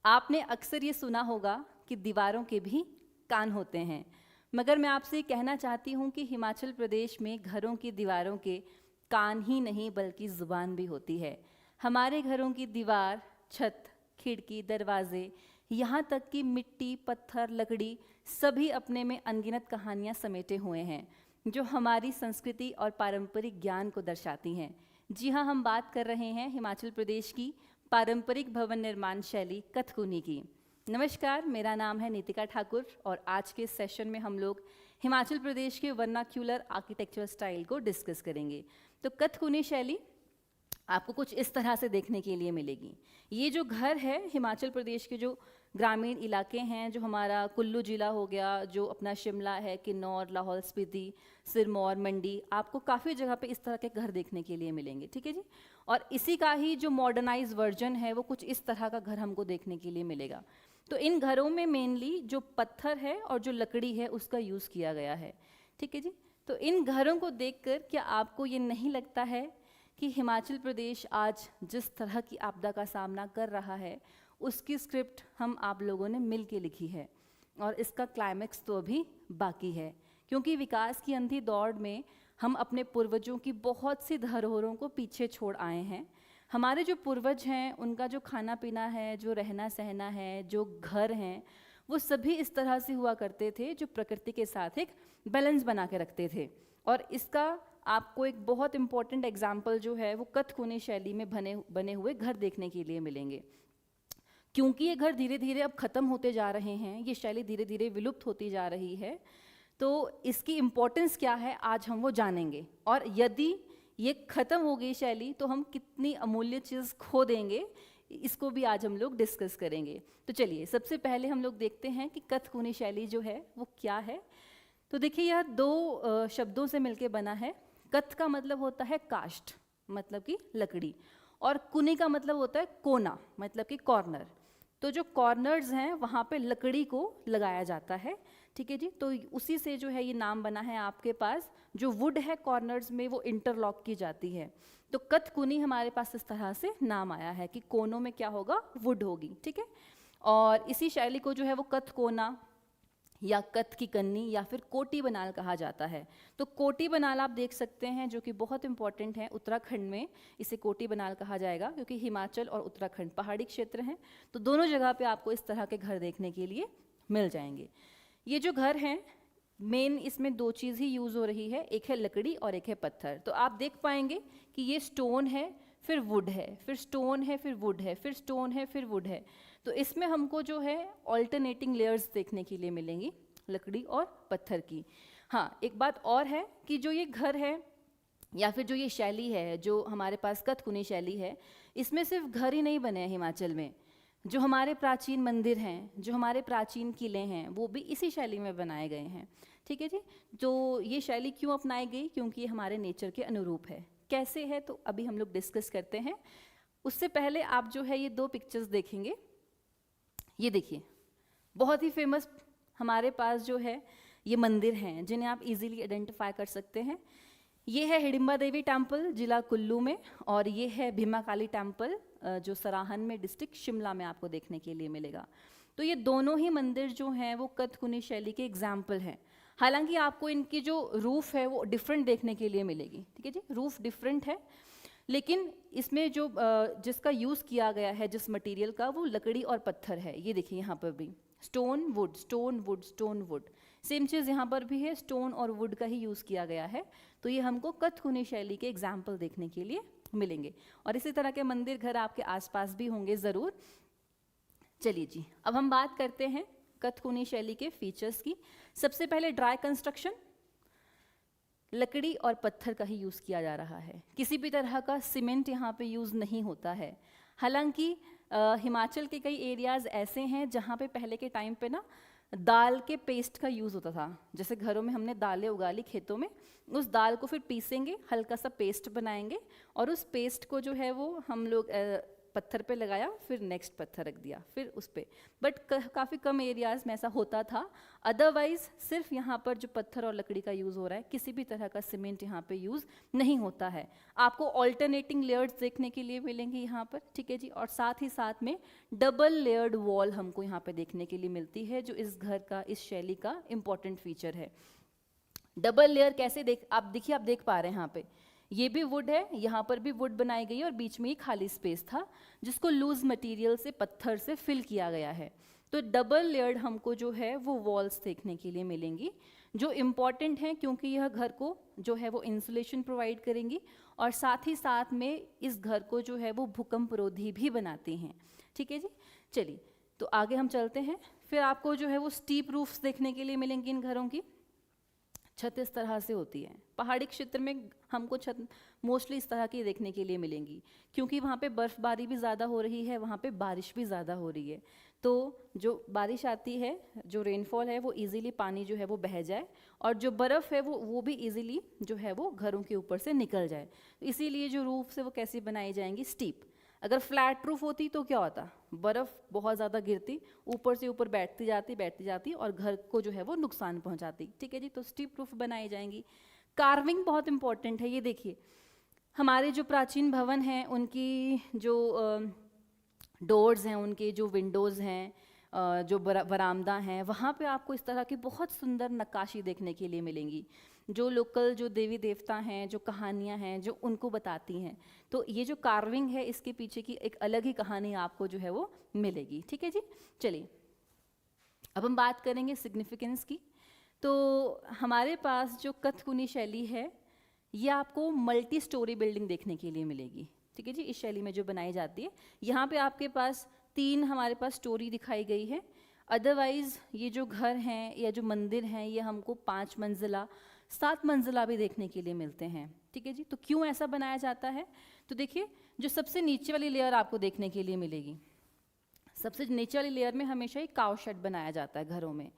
आपने अक्सर ये सुना होगा कि दीवारों के भी कान होते हैं, मगर मैं आपसे कहना चाहती हूँ कि हिमाचल प्रदेश में घरों की दीवारों के कान ही नहीं बल्कि ज़ुबान भी होती है। हमारे घरों की दीवार, छत, खिड़की, दरवाजे, यहाँ तक कि मिट्टी, पत्थर, लकड़ी सभी अपने में अनगिनत कहानियाँ समेटे हुए हैं जो हमारी संस्कृति और पारंपरिक ज्ञान को दर्शाती हैं। जी हाँ, हम बात कर रहे हैं हिमाचल प्रदेश की पारंपरिक भवन निर्माण शैली कथकुनी की। नमस्कार, मेरा नाम है नीतिका ठाकुर और आज के सेशन में हम लोग हिमाचल प्रदेश के वर्नाक्यूलर आर्किटेक्चर स्टाइल को डिस्कस करेंगे। तो कथकुनी शैली आपको कुछ इस तरह से देखने के लिए मिलेगी। ये जो घर है हिमाचल प्रदेश के जो ग्रामीण इलाके हैं, जो हमारा कुल्लू जिला हो गया, जो अपना शिमला है, किन्नौर, लाहौल स्पीति, सिरमौर, मंडी, आपको काफ़ी जगह पे इस तरह के घर देखने के लिए मिलेंगे। ठीक है जी। और इसी का ही जो मॉडर्नाइज वर्जन है वो कुछ इस तरह का घर हमको देखने के लिए मिलेगा। तो इन घरों में मेनली जो पत्थर है और जो लकड़ी है उसका यूज़ किया गया है। ठीक है जी। तो इन घरों को देखकर क्या आपको ये नहीं लगता है कि हिमाचल प्रदेश आज जिस तरह की आपदा का सामना कर रहा है उसकी स्क्रिप्ट हम आप लोगों ने मिल के लिखी है और इसका क्लाइमैक्स तो अभी बाकी है, क्योंकि विकास की अंधी दौड़ में हम अपने पूर्वजों की बहुत सी धरोहरों को पीछे छोड़ आए हैं। हमारे जो पूर्वज हैं उनका जो खाना पीना है, जो रहना सहना है, जो घर हैं, वो सभी इस तरह से हुआ करते थे जो प्रकृति के साथ एक बैलेंस बना के रखते थे। और इसका आपको एक बहुत इम्पॉर्टेंट एग्जाम्पल जो है वो कथकुनी शैली में बने हुए घर देखने के लिए मिलेंगे। क्योंकि ये घर धीरे धीरे अब ख़त्म होते जा रहे हैं, ये शैली धीरे धीरे विलुप्त होती जा रही है, तो इसकी इम्पोर्टेंस क्या है आज हम वो जानेंगे। और यदि ये ख़त्म हो गई शैली तो हम कितनी अमूल्य चीज़ खो देंगे, इसको भी आज हम लोग डिस्कस करेंगे। तो चलिए, सबसे पहले हम लोग देखते हैं कि कथकुनी शैली जो है वो क्या है। तो देखिए, यह दो शब्दों से मिलके बना है। कथ का मतलब होता है काष्ठ, मतलब कि लकड़ी, और कुनी का मतलब होता है कोना, मतलब कि कॉर्नर। तो जो कॉर्नर्स हैं वहाँ पे लकड़ी को लगाया जाता है। ठीक है जी। तो उसी से जो है ये नाम बना है आपके पास। जो वुड है कॉर्नर्स में वो इंटरलॉक की जाती है, तो कथकुनी हमारे पास इस तरह से नाम आया है कि कोनों में क्या होगा, वुड होगी। ठीक है। और इसी शैली को जो है वो कथकोना या कथ की कन्नी या फिर कोटी बनाल कहा जाता है। तो कोटी बनाल आप देख सकते हैं जो कि बहुत इंपॉर्टेंट है, उत्तराखंड में इसे कोटी बनाल कहा जाएगा, क्योंकि हिमाचल और उत्तराखंड पहाड़ी क्षेत्र हैं, तो दोनों जगह पे आपको इस तरह के घर देखने के लिए मिल जाएंगे। ये जो घर हैं मेन इसमें दो चीज़ ही यूज़ हो रही है, एक है लकड़ी और एक है पत्थर। तो आप देख पाएंगे कि ये स्टोन है, फिर वुड है, फिर स्टोन है, फिर वुड है, फिर स्टोन है, फिर वुड है। तो इसमें हमको जो है ऑल्टरनेटिंग लेयर्स देखने के लिए मिलेंगी, लकड़ी और पत्थर की। हाँ, एक बात और है कि जो ये घर है या फिर जो ये शैली है, जो हमारे पास कथकुनी शैली है, इसमें सिर्फ घर ही नहीं बने हैं हिमाचल में। जो हमारे प्राचीन मंदिर हैं, जो हमारे प्राचीन किले हैं, वो भी इसी शैली में बनाए गए हैं। ठीक है जी। तो ये शैली क्यों अपनाई गई? क्योंकि ये हमारे नेचर के अनुरूप है। कैसे है तो अभी हम लोग डिस्कस करते हैं। उससे पहले आप जो है ये दो पिक्चर्स देखेंगे। ये देखिए, बहुत ही फेमस हमारे पास जो है ये मंदिर हैं जिन्हें आप इजीली आइडेंटिफाई कर सकते हैं। ये है हिडिंबा देवी टेम्पल जिला कुल्लू में, और ये है भीमा काली टेम्पल जो सराहन में डिस्ट्रिक्ट शिमला में आपको देखने के लिए मिलेगा। तो ये दोनों ही मंदिर जो हैं वो कथकुनी शैली के एग्जाम्पल हैं। हालांकि आपको इनकी जो रूफ है वो डिफरेंट देखने के लिए मिलेगी। ठीक है जी, रूफ डिफरेंट है, लेकिन इसमें जो जिसका यूज़ किया गया है, जिस मटेरियल का, वो लकड़ी और पत्थर है। ये देखिए यहाँ पर भी stone wood, stone wood, stone wood, same चीज़ यहाँ पर भी है, स्टोन और वुड का ही यूज़ किया गया है। तो ये हमको कथकुनी शैली के एग्जाम्पल देखने के लिए मिलेंगे, और इसी तरह के मंदिर घर आपके आसपास भी होंगे ज़रूर। चलिए जी, अब हम बात करते हैं कथकुनी शैली के फीचर्स की। सबसे पहले ड्राई कंस्ट्रक्शन, लकड़ी और पत्थर का ही यूज़ किया जा रहा है। किसी भी तरह का सीमेंट यहाँ पे यूज़ नहीं होता है। हालांकि हिमाचल के कई एरियाज़ ऐसे हैं जहाँ पे पहले के टाइम पे ना दाल के पेस्ट का यूज़ होता था। जैसे घरों में हमने दालें उगा ली खेतों में, उस दाल को फिर पीसेंगे, हल्का सा पेस्ट बनाएंगे, और उस पेस्ट को जो है वो हम लोग पत्थर पे लगाया, फिर नेक्स्ट पत्थर रख दिया, फिर उस पे, बट काफ़ी कम एरियाज़ में ऐसा होता था। अदरवाइज सिर्फ यहाँ पर जो पत्थर और लकड़ी का यूज़ हो रहा है, किसी भी तरह का सीमेंट यहाँ पे यूज़ नहीं होता है। आपको ऑल्टरनेटिंग लेयर्स देखने के लिए मिलेंगे यहाँ पर, ठीक है जी। और साथ ही साथ में डबल लेयर्ड वॉल हमको यहाँ पे देखने के लिए मिलती है, जो इस घर का, इस शैली का इम्पॉर्टेंट फीचर है। डबल लेयर कैसे आप देख पा रहे हैं यहाँ पे, ये भी वुड है, यहाँ पर भी वुड बनाई गई है, और बीच में ही खाली स्पेस था जिसको लूज मटेरियल से, पत्थर से फिल किया गया है। तो डबल लेयर्ड हमको जो है वो वॉल्स देखने के लिए मिलेंगी, जो इम्पॉर्टेंट हैं क्योंकि यह घर को जो है वो इंसुलेशन प्रोवाइड करेंगी, और साथ ही साथ में इस घर को जो है वो भूकंपरोधी भी बनाती हैं, ठीक है जी। चलिए तो आगे हम चलते हैं। फिर आपको जो है वो स्टीप रूफ्स देखने के लिए मिलेंगी इन घरों की। छत इस तरह से होती है। पहाड़ी क्षेत्र में हमको छत मोस्टली इस तरह की देखने के लिए मिलेंगी, क्योंकि वहाँ पे बर्फ़बारी भी ज़्यादा हो रही है, वहाँ पे बारिश भी ज़्यादा हो रही है। तो जो बारिश आती है, जो रेनफॉल है, वो इजीली पानी जो है वो बह जाए, और जो बर्फ़ है वो भी इजीली जो है वो घरों के ऊपर से निकल जाए। तो इसीलिए जो रूफ से वो कैसी बनाई जाएंगी, स्टीप। अगर फ्लैट रूफ होती तो क्या होता, बर्फ़ बहुत ज़्यादा गिरती, ऊपर से ऊपर बैठती जाती और घर को जो है वो नुकसान पहुंचाती, ठीक है जी। तो स्टीप रूफ बनाई जाएंगी। कार्विंग बहुत इंपॉर्टेंट है। ये देखिए, हमारे जो प्राचीन भवन हैं उनकी जो डोर्स हैं, उनके जो विंडोज़ हैं, जो बरामदा हैं, वहाँ पे आपको इस तरह की बहुत सुंदर नक्काशी देखने के लिए मिलेंगी, जो लोकल जो देवी देवता हैं, जो कहानियाँ हैं, जो उनको बताती हैं। तो ये जो कार्विंग है, इसके पीछे की एक अलग ही कहानी आपको जो है वो मिलेगी, ठीक है जी। चलिए अब हम बात करेंगे सिग्निफिकेंस की। तो हमारे पास जो कथकुनी शैली है, ये आपको मल्टी स्टोरी बिल्डिंग देखने के लिए मिलेगी, ठीक है जी। इस शैली में जो बनाई जाती है, यहाँ पे आपके पास 3 हमारे पास स्टोरी दिखाई गई है। अदरवाइज़ ये जो घर हैं या जो मंदिर हैं, ये हमको 5 मंजिला, 7 मंजिला भी देखने के लिए मिलते हैं, ठीक है जी। तो क्यों ऐसा बनाया जाता है, तो देखिए, जो सबसे नीचे वाली लेयर आपको देखने के लिए मिलेगी, सबसे नीचे वाली लेयर में हमेशा एक काव शेड बनाया जाता है घरों में।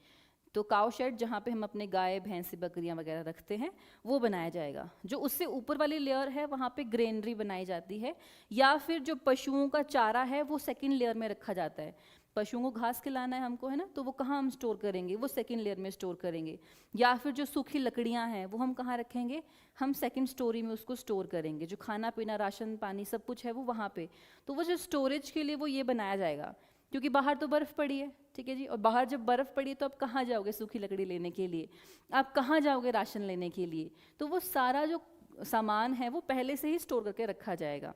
तो काव शेड, जहाँ पे हम अपने गाय, भैंसी, बकरियाँ वगैरह रखते हैं, वो बनाया जाएगा। जो उससे ऊपर वाली लेयर है, वहाँ पे ग्रेनरी बनाई जाती है, या फिर जो पशुओं का चारा है वो सेकंड लेयर में रखा जाता है। पशुओं को घास खिलाना है हमको, है ना, तो वो कहाँ हम स्टोर करेंगे, वो सेकंड लेयर में स्टोर करेंगे। या फिर जो सूखी लकड़ियाँ हैं वो हम कहाँ रखेंगे, हम सेकंड स्टोरी में उसको स्टोर करेंगे। जो खाना पीना, राशन पानी सब कुछ है वो वहाँ पे। तो वो जो स्टोरेज के लिए वो ये बनाया जाएगा, क्योंकि बाहर तो बर्फ़ पड़ी है, ठीक है जी। और बाहर जब बर्फ़ पड़ी है तो आप कहाँ जाओगे सूखी लकड़ी लेने के लिए, आप कहाँ जाओगे राशन लेने के लिए। तो वो सारा जो सामान है वो पहले से ही स्टोर करके रखा जाएगा।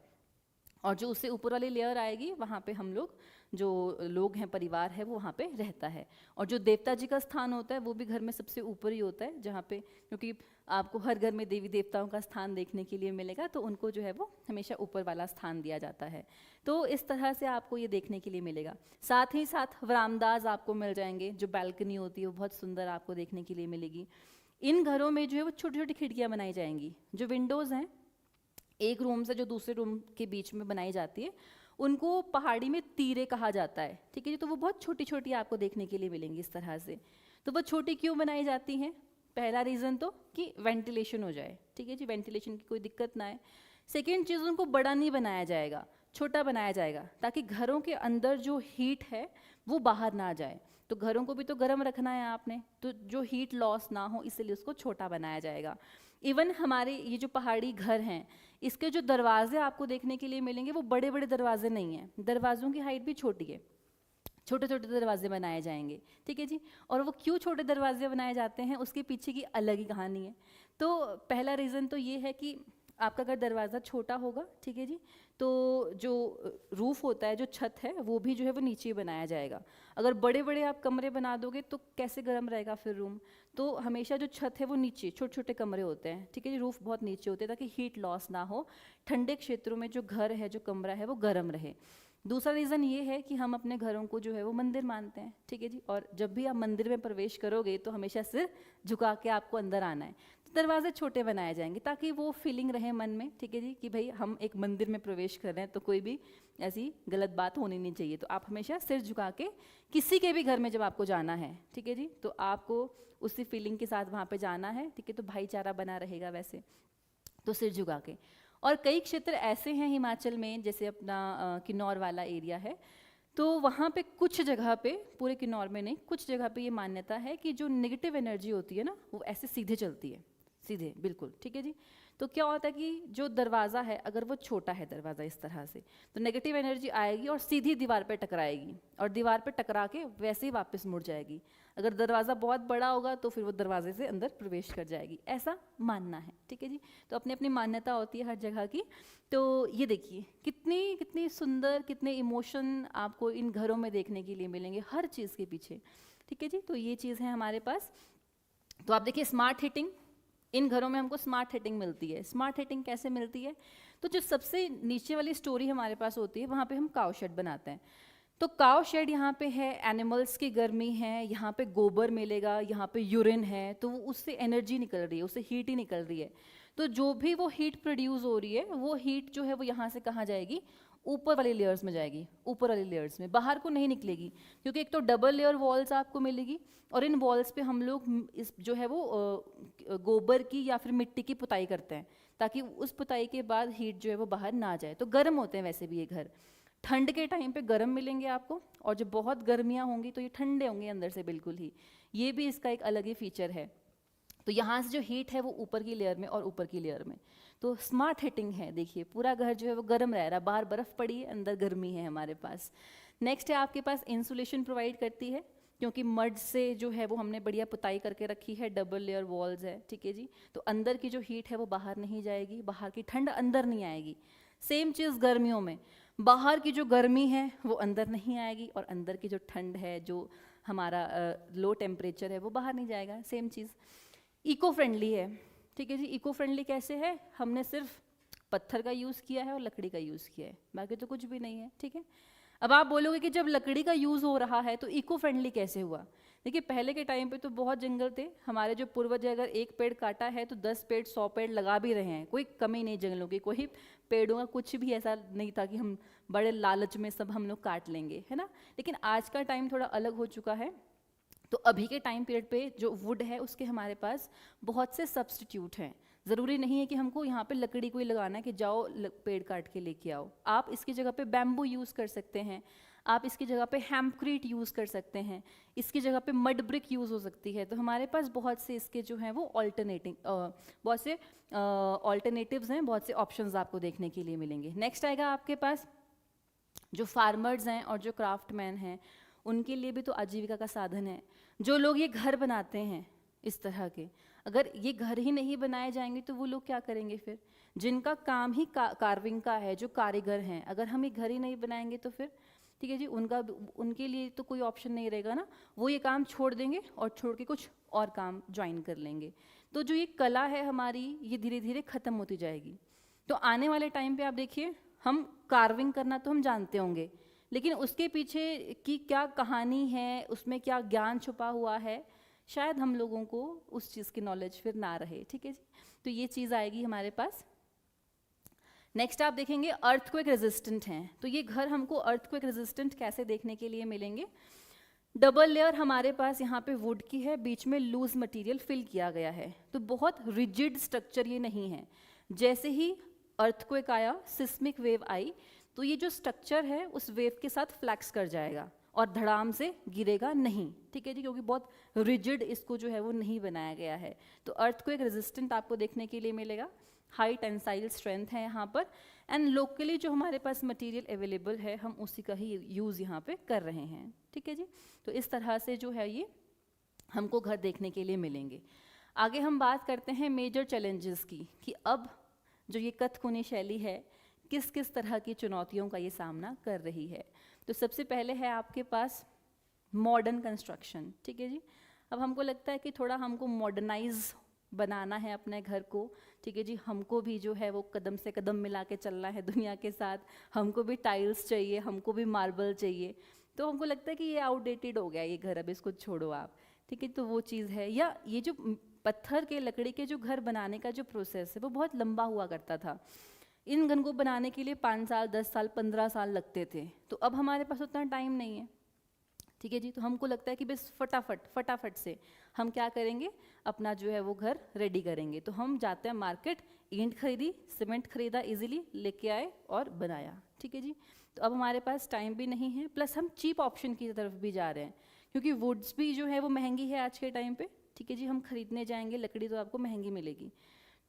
और जो उससे ऊपर वाली लेयर आएगी, वहाँ पे हम लोग, जो लोग हैं, परिवार है, वो वहाँ पे रहता है। और जो देवता जी का स्थान होता है वो भी घर में सबसे ऊपर ही होता है, जहाँ पे, क्योंकि आपको हर घर में देवी देवताओं का स्थान देखने के लिए मिलेगा, तो उनको जो है वो हमेशा ऊपर वाला स्थान दिया जाता है। तो इस तरह से आपको ये देखने के लिए मिलेगा। साथ ही साथ वरामदाज आपको मिल जाएंगे, जो बैल्कनी होती है वो बहुत सुंदर आपको देखने के लिए मिलेगी। इन घरों में जो है वो छोटी छोटी खिड़कियाँ बनाई जाएंगी। जो विंडोज़ हैं, एक रूम से जो दूसरे रूम के बीच में बनाई जाती है, उनको पहाड़ी में तीरे कहा जाता है, ठीक है जी। तो वो बहुत छोटी छोटी आपको देखने के लिए मिलेंगी इस तरह से। तो वो छोटी क्यों बनाई जाती हैं, पहला रीज़न तो कि वेंटिलेशन हो जाए, ठीक है जी, वेंटिलेशन की कोई दिक्कत ना आए। सेकेंड चीज़, उनको बड़ा नहीं बनाया जाएगा, छोटा बनाया जाएगा, ताकि घरों के अंदर जो हीट है वो बाहर ना जाए। तो घरों को भी तो गर्म रखना है आपने, तो जो हीट लॉस ना हो, इसलिए उसको छोटा बनाया जाएगा। इवन हमारे ये जो पहाड़ी घर हैं, इसके जो दरवाजे आपको देखने के लिए मिलेंगे वो बड़े बड़े दरवाजे नहीं हैं, दरवाज़ों की हाइट भी छोटी है, छोटे छोटे दरवाजे बनाए जाएंगे, ठीक है जी। और वो क्यों छोटे दरवाजे बनाए जाते हैं, उसके पीछे की अलग ही कहानी है। तो पहला रीज़न तो ये है कि आपका अगर दरवाज़ा छोटा होगा, ठीक है जी, तो जो रूफ़ होता है, जो छत है, वो भी जो है वो नीचे बनाया जाएगा। अगर बड़े बड़े आप कमरे बना दोगे तो कैसे गर्म रहेगा फिर रूम। तो हमेशा जो छत है वो नीचे, छोटे छोटे कमरे होते हैं, ठीक है जी, रूफ़ बहुत नीचे होते हैं, ताकि हीट लॉस ना हो, ठंडे क्षेत्रों में जो घर है, जो कमरा है, वो गर्म रहे। दूसरा रीज़न ये है कि हम अपने घरों को जो है वो मंदिर मानते हैं, ठीक है जी। और जब भी आप मंदिर में प्रवेश करोगे तो हमेशा सिर झुका के आपको अंदर आना है। तो दरवाजे छोटे बनाए जाएंगे ताकि वो फीलिंग रहे मन में, ठीक है जी, कि भाई हम एक मंदिर में प्रवेश कर रहे हैं, तो कोई भी ऐसी गलत बात होनी नहीं चाहिए। तो आप हमेशा सिर झुका के, किसी के भी घर में जब आपको जाना है, ठीक है जी, तो आपको उसी फीलिंग के साथ वहाँ पे जाना है, ठीक है। तो भाईचारा बना रहेगा वैसे, तो सिर झुका के। और कई क्षेत्र ऐसे हैं हिमाचल में, जैसे अपना किन्नौर वाला एरिया है, तो वहाँ पे कुछ जगह पे, पूरे किन्नौर में नहीं, कुछ जगह पे ये मान्यता है कि जो नेगेटिव एनर्जी होती है ना, वो ऐसे सीधे चलती है, सीधे बिल्कुल, ठीक है जी। तो क्या होता है कि जो दरवाज़ा है, अगर वो छोटा है दरवाज़ा इस तरह से, तो नेगेटिव एनर्जी आएगी और सीधी दीवार पे टकराएगी, और दीवार पे टकरा के वैसे ही वापस मुड़ जाएगी। अगर दरवाज़ा बहुत बड़ा होगा तो फिर वो दरवाजे से अंदर प्रवेश कर जाएगी, ऐसा मानना है, ठीक है जी। तो अपनी अपनी मान्यता होती है हर जगह की। तो ये देखिए कितनी कितनी सुंदर, कितने इमोशन आपको इन घरों में देखने के लिए मिलेंगे, हर चीज़ के पीछे, ठीक है जी। तो ये चीज़ है हमारे पास। तो आप देखिए स्मार्ट हीटिंग, इन घरों में हमको स्मार्ट हीटिंग मिलती है। स्मार्ट हीटिंग कैसे मिलती है? तो जो सबसे नीचे वाली स्टोरी हमारे पास होती है, वहाँ पे हम काउ शेड बनाते हैं। तो काउ शेड यहाँ पे है, एनिमल्स की गर्मी है, यहाँ पे गोबर मिलेगा, यहाँ पे यूरिन है, तो उससे एनर्जी निकल रही है, उससे हीट ही निकल रही है। तो जो भी वो हीट प्रोड्यूस हो रही है, वो हीट जो है वो यहाँ से कहाँ जाएगी? ऊपर वाली लेयर्स में जाएगी, ऊपर वाली लेयर्स में, बाहर को नहीं निकलेगी, क्योंकि एक तो डबल लेयर वॉल्स आपको मिलेगी, और इन वॉल्स पे हम लोग इस जो है वो गोबर की या फिर मिट्टी की पुताई करते हैं, ताकि उस पुताई के बाद हीट जो है वो बाहर ना जाए। तो गर्म होते हैं वैसे भी ये घर, ठंड के टाइम पे गर्म मिलेंगे आपको, और जब बहुत गर्मियाँ होंगी तो ये ठंडे होंगे अंदर से बिल्कुल ही। ये भी इसका एक अलग ही फीचर है। तो यहाँ से जो हीट है वो ऊपर की लेयर में और ऊपर की लेयर में, तो स्मार्ट हीटिंग है। देखिए पूरा घर जो है वो गर्म रह रहा है, बाहर बर्फ़ पड़ी है, अंदर गर्मी है हमारे पास। नेक्स्ट है आपके पास इंसुलेशन प्रोवाइड करती है, क्योंकि मड से जो है वो हमने बढ़िया पुताई करके रखी है, डबल लेयर वॉल्स है, ठीक है जी। तो अंदर की जो हीट है वो बाहर नहीं जाएगी, बाहर की ठंड अंदर नहीं आएगी। सेम चीज़ गर्मियों में, बाहर की जो गर्मी है वो अंदर नहीं आएगी, और अंदर की जो ठंड है, जो हमारा लो टेम्परेचर है, वो बाहर नहीं जाएगा। सेम चीज़ इको फ्रेंडली है, ठीक है जी। इको फ्रेंडली कैसे है? हमने सिर्फ पत्थर का यूज़ किया है और लकड़ी का यूज़ किया है, बाकी तो कुछ भी नहीं है, ठीक है। अब आप बोलोगे कि जब लकड़ी का यूज़ हो रहा है तो इको फ्रेंडली कैसे हुआ? देखिए पहले के टाइम पे तो बहुत जंगल थे हमारे, जो पूर्वज अगर एक पेड़ काटा है तो 10 पेड़ 100 पेड़ लगा भी रहे हैं, कोई कमी नहीं जंगलों की, कोई पेड़ों का कुछ भी ऐसा नहीं था कि हम बड़े लालच में सब हम लोग काट लेंगे, है ना। लेकिन आज का टाइम थोड़ा अलग हो चुका है। तो अभी के टाइम पीरियड पे जो वुड है उसके हमारे पास बहुत से सब्स्टिट्यूट हैं। ज़रूरी नहीं है कि हमको यहाँ पे लकड़ी को ही लगाना है कि जाओ पेड़ काट के लेके आओ। आप इसकी जगह पे बैम्बू यूज़ कर सकते हैं, आप इसकी जगह पे हेम्पक्रीट यूज़ कर सकते हैं, इसकी जगह पे मड ब्रिक यूज़ हो सकती है। तो हमारे पास बहुत से इसके जो हैं वो बहुत से ऑल्टरनेटिव्स हैं, बहुत से ऑप्शंस आपको देखने के लिए मिलेंगे। नेक्स्ट आएगा आपके पास जो फार्मर्स हैं और जो क्राफ्टमैन हैं, उनके लिए भी तो आजीविका का साधन है। जो लोग ये घर बनाते हैं इस तरह के, अगर ये घर ही नहीं बनाए जाएंगे तो वो लोग क्या करेंगे फिर? जिनका काम ही कार्विंग का है, जो कारीगर हैं, अगर हम ये घर ही नहीं बनाएंगे तो फिर, ठीक है जी, उनके लिए तो कोई ऑप्शन नहीं रहेगा ना। वो ये काम छोड़ देंगे और छोड़ के कुछ और काम ज्वाइन कर लेंगे। तो जो ये कला है हमारी, ये धीरे धीरे ख़त्म होती जाएगी। तो आने वाले टाइम पे आप देखिए, हम कार्विंग करना तो हम जानते होंगे, लेकिन उसके पीछे की क्या कहानी है, उसमें क्या ज्ञान छुपा हुआ है, शायद हम लोगों को उस चीज़ की नॉलेज फिर ना रहे, ठीक है जी। तो ये चीज़ आएगी हमारे पास। नेक्स्ट आप देखेंगे अर्थक्वेक रेजिस्टेंट हैं। तो ये घर हमको अर्थक्वेक रेजिस्टेंट कैसे देखने के लिए मिलेंगे? डबल लेयर हमारे पास यहाँ पे वुड की है, बीच में लूज मटेरियल फिल किया गया है, तो बहुत रिजिड स्ट्रक्चर ये नहीं है। जैसे ही अर्थक्वेक आया, सिस्मिक वेव आई, तो ये जो स्ट्रक्चर है उस वेव के साथ फ्लैक्स कर जाएगा और धड़ाम से गिरेगा नहीं, ठीक है जी, क्योंकि बहुत रिजिड इसको जो है वो नहीं बनाया गया है। तो अर्थक्वेक रेजिस्टेंट आपको देखने के लिए मिलेगा, हाई टेंसाइल स्ट्रेंथ है यहाँ पर, एंड लोकली जो हमारे पास मटेरियल अवेलेबल है हम उसी का ही यूज़ यहाँ पे कर रहे हैं, ठीक है जी। तो इस तरह से जो है ये हमको घर देखने के लिए मिलेंगे। आगे हम बात करते हैं मेजर चैलेंजेस की, कि अब जो ये कथकुनी शैली है किस किस तरह की चुनौतियों का ये सामना कर रही है। तो सबसे पहले है आपके पास मॉडर्न कंस्ट्रक्शन, ठीक है जी। अब हमको लगता है कि थोड़ा हमको मॉडर्नाइज बनाना है अपने घर को, ठीक है जी, हमको भी जो है वो कदम से कदम मिला के चलना है दुनिया के साथ, हमको भी टाइल्स चाहिए, हमको भी मार्बल चाहिए। तो हमको लगता है कि ये आउटडेटेड हो गया ये घर, अब इसको छोड़ो आप, ठीक है। तो वो चीज़ है, या ये जो पत्थर के लकड़ी के जो घर बनाने का जो प्रोसेस है वो बहुत लंबा हुआ करता था। इन घर को बनाने के लिए 5 साल 10 साल 15 साल लगते थे, तो अब हमारे पास उतना टाइम नहीं है, ठीक है जी। तो हमको लगता है कि बस फटाफट से हम क्या करेंगे, अपना जो है वो घर रेडी करेंगे। तो हम जाते हैं मार्केट, ईंट खरीदी, सीमेंट खरीदा, इजीली लेके आए और बनाया, ठीक है जी। तो अब हमारे पास टाइम भी नहीं है, प्लस हम चीप ऑप्शन की तरफ भी जा रहे हैं, क्योंकि वुड्स भी जो है वो महंगी है आज के टाइम पे, ठीक है जी। हम खरीदने जाएंगे लकड़ी तो आपको महंगी मिलेगी,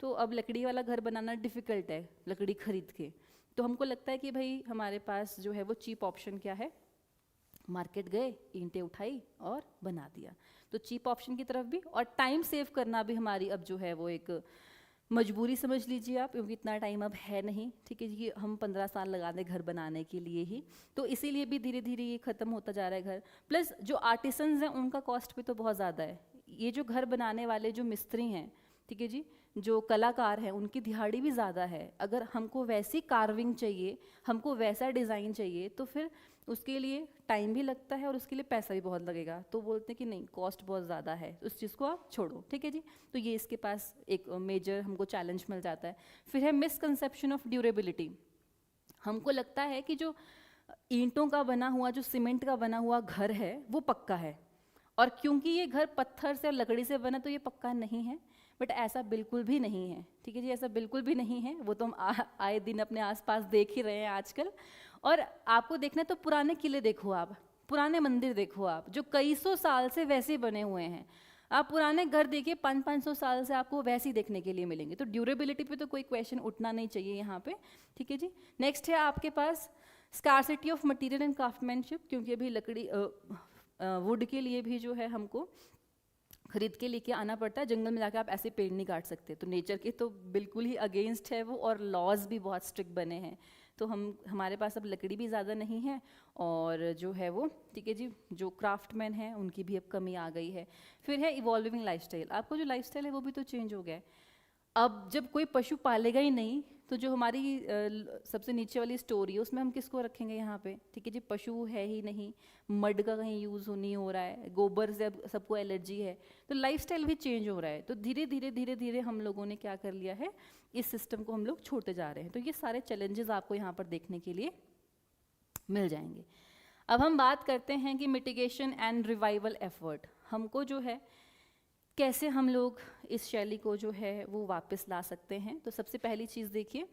तो अब लकड़ी वाला घर बनाना डिफ़िकल्ट है लकड़ी खरीद के। तो हमको लगता है कि भाई हमारे पास जो है वो चीप ऑप्शन क्या है, मार्केट गए, ईंटें उठाई और बना दिया। तो चीप ऑप्शन की तरफ भी, और टाइम सेव करना भी हमारी अब जो है वो एक मजबूरी समझ लीजिए आप, क्योंकि इतना टाइम अब है नहीं, ठीक है जी। हम 15 साल लगा दें घर बनाने के लिए ही, तो इसीलिए भी धीरे धीरे ये ख़त्म होता जा रहा है घर। प्लस जो आर्टिसंस हैं उनका कॉस्ट भी तो बहुत ज़्यादा है। ये जो घर बनाने वाले जो मिस्त्री हैं, ठीक है जी, जो कलाकार हैं, उनकी दिहाड़ी भी ज़्यादा है। अगर हमको वैसी कार्विंग चाहिए, हमको वैसा डिज़ाइन चाहिए, तो फिर उसके लिए टाइम भी लगता है और उसके लिए पैसा भी बहुत लगेगा। तो बोलते हैं कि नहीं, कॉस्ट बहुत ज़्यादा है, उस चीज़ को आप छोड़ो, ठीक है जी। तो ये इसके पास एक मेजर हमको चैलेंज मिल जाता है। फिर है मिसकंसेप्शन ऑफ ड्यूरेबिलिटी। हमको लगता है कि जो ईंटों का बना हुआ, जो सीमेंट का बना हुआ घर है वो पक्का है, और क्योंकि ये घर पत्थर से और लकड़ी से बना तो ये पक्का नहीं है। बट ऐसा बिल्कुल भी नहीं है, ठीक है जी, ऐसा बिल्कुल भी नहीं है। वो तो हम आए दिन अपने आसपास देख ही रहे हैं आजकल। और आपको देखना है तो पुराने किले देखो आप, पुराने मंदिर देखो आप, जो कई सौ साल से वैसे बने हुए हैं। आप पुराने घर देखिए, 500-500 साल से आपको वैसे ही देखने के लिए मिलेंगे। तो ड्यूरेबिलिटी पे तो कोई क्वेश्चन उठना नहीं चाहिए यहाँ पे, ठीक है जी। नेक्स्ट है आपके पास scarcity of material and craftsmanship, क्योंकि अभी लकड़ी वुड के लिए भी जो है हमको खरीद के लेके आना पड़ता है। जंगल में जाकर आप ऐसे पेड़ नहीं काट सकते, तो नेचर के तो बिल्कुल ही अगेंस्ट है वो, और लॉज भी बहुत स्ट्रिक्ट बने हैं। तो हमारे पास अब लकड़ी भी ज़्यादा नहीं है, और जो है वो, ठीक है जी, जो क्राफ्टमैन हैं उनकी भी अब कमी आ गई है। फिर है इवॉल्विंग लाइफस्टाइल। आपको जो लाइफस्टाइल है वो भी तो चेंज हो गया है। अब जब कोई पशु पालेगा ही नहीं, तो जो हमारी सबसे नीचे वाली स्टोरी है उसमें हम किसको रखेंगे यहाँ पे, ठीक है जी। पशु है ही नहीं, मड का कहीं यूज़ नहीं हो रहा है, गोबर से अब सबको एलर्जी है, तो लाइफस्टाइल भी चेंज हो रहा है। तो धीरे धीरे हम लोगों ने क्या कर लिया है, इस सिस्टम को हम लोग छोड़ते जा रहे हैं। तो ये सारे चैलेंजेस आपको यहाँ पर देखने के लिए मिल जाएंगे। अब हम बात करते हैं कि मिटिगेशन एंड रिवाइवल एफर्ट, हमको जो है कैसे हम लोग इस शैली को जो है वो वापस ला सकते हैं। तो सबसे पहली चीज़ देखिए,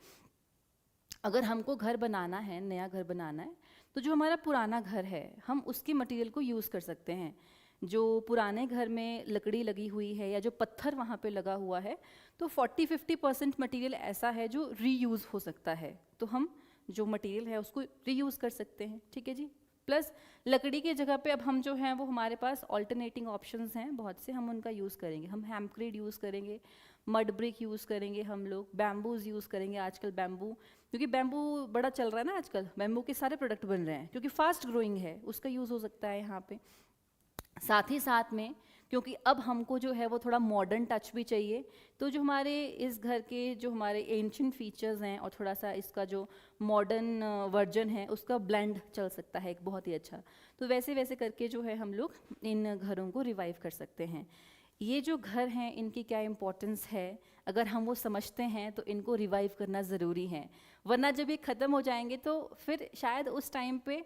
अगर हमको घर बनाना है, नया घर बनाना है, तो जो हमारा पुराना घर है हम उसके मटेरियल को यूज़ कर सकते हैं। जो पुराने घर में लकड़ी लगी हुई है या जो पत्थर वहाँ पे लगा हुआ है, तो 40-50% मटेरियल ऐसा है जो रीयूज़ हो सकता है। तो हम जो मटेरियल है उसको रीयूज़ कर सकते हैं, ठीक है जी। प्लस लकड़ी की जगह पे अब हम जो हैं वो हमारे पास ऑल्टरनेटिंग ऑप्शंस हैं बहुत से, हम उनका यूज़ करेंगे। हम हैम्क्रीड यूज़ करेंगे, मड ब्रिक यूज़ करेंगे, हम लोग बैम्बूज यूज़ करेंगे। आजकल बैम्बू, क्योंकि बैम्बू बड़ा चल रहा है ना आजकल, बैम्बू के सारे प्रोडक्ट बन रहे हैं क्योंकि फास्ट ग्रोइंग है, उसका यूज़ हो सकता है यहाँ पे। साथ ही साथ में क्योंकि अब हमको जो है वो थोड़ा मॉडर्न टच भी चाहिए, तो जो हमारे इस घर के जो हमारे एंशिएंट फीचर्स हैं और थोड़ा सा इसका जो मॉडर्न वर्जन है उसका ब्लेंड चल सकता है एक बहुत ही अच्छा। तो वैसे वैसे करके जो है हम लोग इन घरों को रिवाइव कर सकते हैं। ये जो घर हैं इनकी क्या इम्पोर्टेंस है, अगर हम वो समझते हैं तो इनको रिवाइव करना ज़रूरी है, वरना जब ये ख़त्म हो जाएंगे तो फिर शायद उस टाइम पे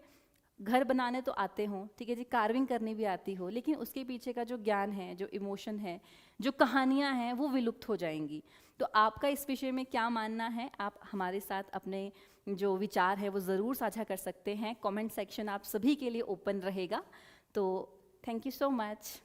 घर बनाने तो आते हों, ठीक है जी, कार्विंग करनी भी आती हो, लेकिन उसके पीछे का जो ज्ञान है, जो इमोशन है, जो कहानियाँ हैं, वो विलुप्त हो जाएंगी। तो आपका इस विषय में क्या मानना है, आप हमारे साथ अपने जो विचार है वो ज़रूर साझा कर सकते हैं। कमेंट सेक्शन आप सभी के लिए ओपन रहेगा। तो थैंक यू सो मच।